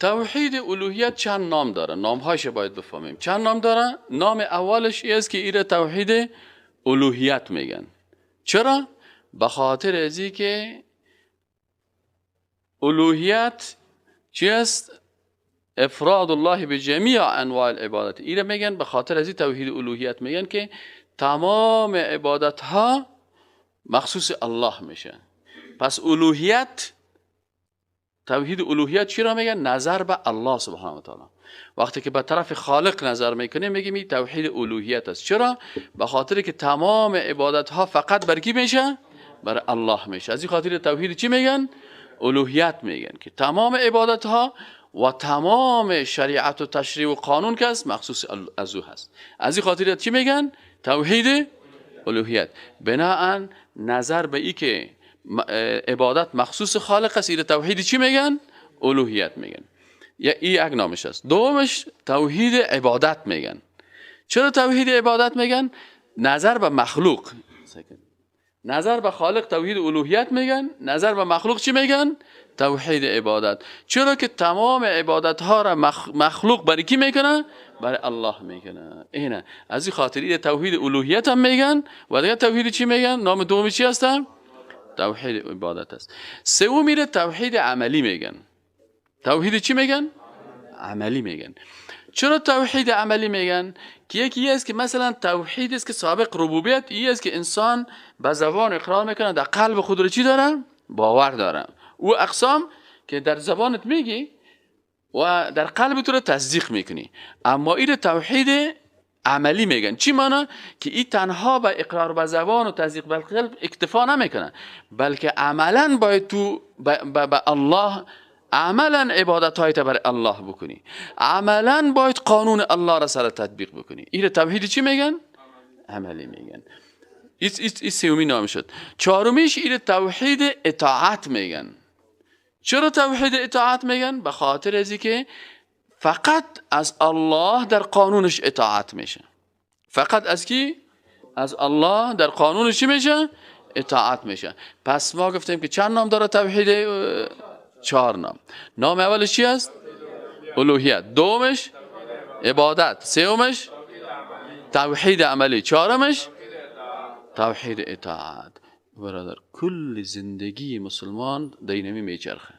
توحید الوهیت چند نام داره؟ نامهاش باید بفهمیم. چند نام داره؟ نام اولش است که ایره توحید الوهیت میگن. چرا؟ به خاطر ازی که الوهیت چی است؟ افراد الله به جمیع انواع العبادت. ایره میگن به خاطر ازی توحید الوهیت میگن که تمام عبادت ها مخصوص الله میشه. پس الوهیت، توحید الوهیت چی را میگن؟ نظر به الله سبحانه و تعالی. وقتی که به طرف خالق نظر میکنیم میگیم این توحید الوهیت است. چرا؟ به خاطر که تمام عبادت ها فقط بر کی میشه؟ بر الله میشه. از این خاطر توحید چی میگن؟ الوهیت میگن که تمام عبادت ها و تمام شریعت و تشریع و قانون که است مخصوص از او هست. از این خاطر چی میگن؟ توحید الوهیت. بناهن نظر به ای که عبادت مخصوص خالق است، این توحید چی میگن؟ الوهیت میگن. یا این یک نامش است. دومش توحید عبادت میگن. چرا توحید عبادت میگن؟ نظر به مخلوق، نظر به خالق توحید الوهیت میگن، نظر به مخلوق چی میگن؟ توحید عبادت. چرا که تمام عبادت ها را مخلوق برای کی میکنه؟ برای الله میکنه. اینه از این خاطر توحید الوهیت هم میگن. و دیگه توحید چی میگن؟ نام دومی چی هست؟ توحید عبادت است. سوم میره توحید عملی میگن. توحید چی میگن؟ عملی میگن. چرا توحید عملی میگن؟ که یکی است که مثلا توحید است که سابق ربوبیت، این است که انسان به زبان اقرار میکنه، در قلب خود رو چی داره؟ باور داره. او اقسام که در زبانت میگی و در قلب تو رو تصدیق میکنی. اما این توحید عملی میگن. چی معنی؟ که این تنها به اقرار به زبان و تصدیق به قلب اکتفا نمیکنه، بلکه عملا باید تو به الله عملا عبادت هایت برای الله بکنی، عملا باید قانون الله را سر تطبیق بکنی. این توحید چی میگن؟ عملی میگن. این سومی نام شد. چهارمیش این توحید اطاعت میگن. چرا توحید اطاعت میگن؟ به خاطر ازی که فقط از الله در قانونش اطاعت میشه. فقط از کی؟ از الله در قانونش چی میشه؟ اطاعت میشه. پس ما گفتیم که چند نام داره توحید؟ 4 نام. نام اولش چی است؟ الوهیت. دومش عبادت. سومش توحید عملی. چهارمش توحید اطاعت. برادر کل زندگی مسلمان دینمی میچرخه.